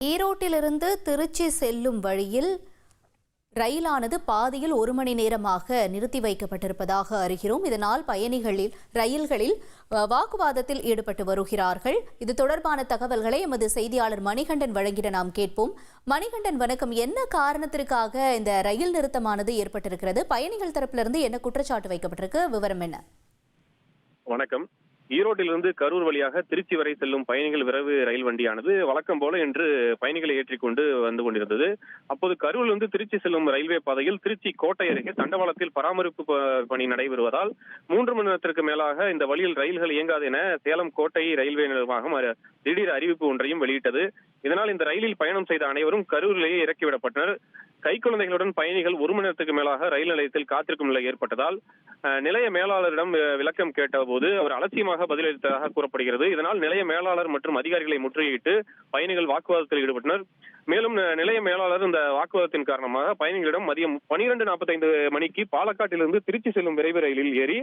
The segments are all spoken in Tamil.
ஈரோட்டிலிருந்து திருச்சி செல்லும் வழியில் ரயிலானது பாதியில் 1 மணி நேரமாக நிறுத்தி வைக்கப்பட்டிருப்பதாக அறிகிறோம். இதனால் பயணிகளில் ரயில்களில் வாக்குவாதத்தில் ஈடுபட்டு வருகிறார்கள். இது தொடர்பான தகவல்களை எமது செய்தியாளர் மணிகண்டன் வழங்கிட நாம் கேட்போம். மணிகண்டன், வணக்கம். என்ன காரணத்திற்காக இந்த ரயில் நிறுத்தமானது ஏற்பட்டிருக்கிறது? பயணிகள் தரப்பிலிருந்து என்ன குற்றச்சாட்டு வைக்கப்பட்டிருக்கு? விவரம் என்ன? வணக்கம். ஈரோட்டிலிருந்து கரூர் வழியாக திருச்சி வரை செல்லும் பயணிகள் விரைவு ரயில் வண்டியானது வழக்கம் போல இன்று பயணிகளை ஏற்றிக்கொண்டு வந்து கொண்டிருந்தது. அப்போது கரூரிலிருந்து திருச்சி செல்லும் ரயில்வே பாதையில் திருச்சி கோட்டை அருகே தண்டவாளத்தில் பராமரிப்பு பணி நடைபெறுவதால் 3 மணி நேரத்திற்கு மேலாக இந்த வழியில் ரயில்கள் இயங்காது என சேலம் கோட்டை ரயில்வே நிர்வாகம் திடீர் அறிவிப்பு ஒன்றையும் வெளியிட்டது. இதனால் இந்த ரயிலில் பயணம் செய்த அனைவரும் கரூரிலேயே இறக்கிவிடப்பட்டனர். கைக்குழந்தைகளுடன் பயணிகள் 1 மணி நேரத்துக்கு மேலாக ரயில் நிலையத்தில் காத்திருக்கும் நிலை ஏற்பட்டதால் நிலைய மேலாளரிடம் விளக்கம் கேட்டபோது அவர் அலட்சியமாக பதிலளித்ததாக கூறப்படுகிறது. இதனால் நிலைய மேலாளர் மற்றும் அதிகாரிகளை முற்றுகையிட்டு பயணிகள் வாக்குவாதத்தில் ஈடுபட்டனர். மேலும் நிலைய மேலாளர் இந்த வாக்குவாதத்தின் காரணமாக பயணிகளிடம் மதியம் 12:45 மணிக்கு பாலக்காட்டிலிருந்து திருச்சி செல்லும் விரைவு ரயிலில் ஏறி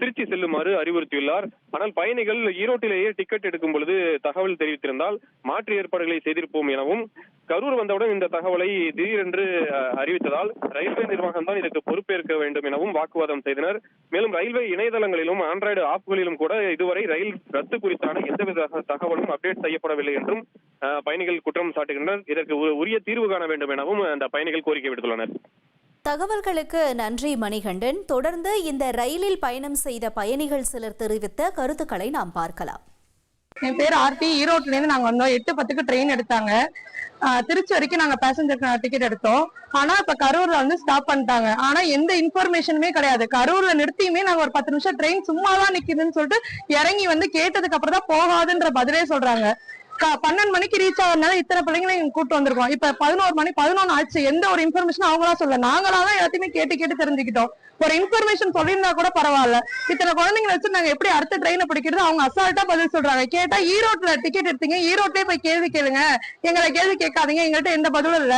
திருச்சி செல்லுமாறு அறிவுறுத்தியுள்ளார். ஆனால் பயணிகள் ஈரோட்டிலேயே டிக்கெட் எடுக்கும் பொழுது தகவல் தெரிவித்திருந்தால் மாற்று ஏற்பாடுகளை செய்திருப்போம் எனவும், கரூர் வந்தவுடன் இந்த தகவலை திடீரென்று அறிவித்ததால் ரயில்வே நிர்வாகம் தான் இதற்கு பொறுப்பேற்க வேண்டும் எனவும் வாக்குவாதம் செய்தனர். மேலும் ரயில்வே இணையதளங்களிலும் ஆண்ட்ராய்டு ஆப்களிலும் கூட இதுவரை ரயில் ரத்து குறித்தான எந்தவித தகவலும் அப்டேட் செய்யப்படவில்லை என்றும் பயணிகள் குற்றம் சாட்டுகின்றனர். இதற்கு உரிய தீர்வு காண வேண்டும் எனவும் அந்த பயணிகள் கோரிக்கை விடுத்துள்ளனர். தகவல்களுக்கு நன்றி மணிகண்டன். தொடர்ந்து இந்த ரயிலில் பயணம் செய்த பயணிகள் சிலர் தெரிவித்த கருத்துக்களை நாம் பார்க்கலாம். என் பேர் ஆர்த்தி. ஈரோட்ல இருந்து நாங்க வந்தோம். 8:10 ட்ரெயின் எடுத்தாங்க. திருச்சி வரைக்கும் நாங்க பேசஞ்சர் டிக்கெட் எடுத்தோம். ஆனா இப்ப கரூர்ல வந்து ஸ்டாப் பண்ணிட்டாங்க. ஆனா எந்த இன்ஃபர்மேஷனுமே கிடையாது. கரூர்ல நிறுத்தியுமே நாங்க ஒரு 10 நிமிஷம் ட்ரெயின் சும்மாதான் நிக்குதுன்னு சொல்லிட்டு இறங்கி வந்து கேட்டதுக்கு அப்புறம் தான் போகாதுன்ற பதிலே சொல்றாங்க. 12 மணிக்கு ரீச் ஆகிறதுனால இத்தனை பிள்ளைங்களையும் கூட்டு வந்திருக்கோம். இப்ப 11 ஆச்சு. எந்த ஒரு இன்ஃபர்மேஷன் அவங்களா சொல்ல, நாங்களாதான் எல்லாத்தையுமே கேட்டு தெரிஞ்சுக்கிட்டோம். ஒரு இன்ஃபர்மேஷன் சொல்லியிருந்தா கூட பரவாயில்ல. இத்தனை குழந்தைங்களை வச்சு நாங்க எப்படி அடுத்த ட்ரெயினை பிடிக்கிறது? அவங்க அசால்ட்டா பதில் சொல்றாங்க. கேட்டா ஈரோட்ல டிக்கெட் எடுத்தீங்க, ஈரோட்லயே போய் கேள்வி கேளுங்க, எங்களை கேள்வி கேட்காதீங்க, எங்கள்கிட்ட எந்த பதிலும் இல்ல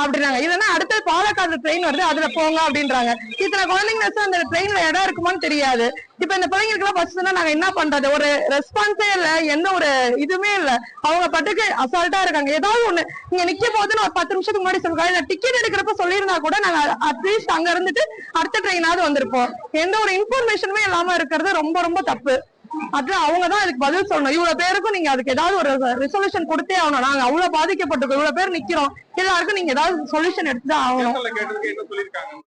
அப்படின்னாங்க. இல்லைன்னா அடுத்த பாலக்காடு ட்ரெயின் வருது, அதுல போங்க அப்படின்றாங்க. இத்தனை குழந்தைங்களை வச்சு அந்த ட்ரெயின்ல இடம் இருக்குமான்னு தெரியாது. இப்ப இந்த பிள்ளைங்களுக்கு எல்லாம் பஸ் நாங்க என்ன பண்றது? ஒரு ரெஸ்பான்ஸே இல்ல, எந்த ஒரு இதுவுமே இல்ல. அவங்க பட்டுக்கு அசால்ட்டா இருக்காங்க. ஏதாவது ஒண்ணு இங்க நிக்க போதுன்னு ஒரு 10 நிமிஷத்துக்கு முன்னாடி சொல்றாங்க. டிக்கெட் எடுக்கிறப்ப சொல்லியிருந்தா கூட நாங்க அட்லீஸ்ட் அங்க இருந்துட்டு அடுத்த ட்ரெயினாவது வந்திருப்போம். எந்த ஒரு இன்ஃபர்மேஷனுமே இல்லாம இருக்கிறது ரொம்ப ரொம்ப தப்பு. அதுல அவங்கதான் அதுக்கு பதில் சொல்லணும். இவ்வளவு பேருக்கும் நீங்க அதுக்கு ஏதாவது ஒரு ரெசல்யூஷன் கொடுத்தே ஆகணும். நாங்க அவ்வளவு பாதிக்கப்பட்டிருக்கோம், இவ்வளவு பேர் நிக்கிறோம், எல்லாருக்கும் நீங்க ஏதாவது சொல்யூஷன் எடுத்துதான் ஆகணும்.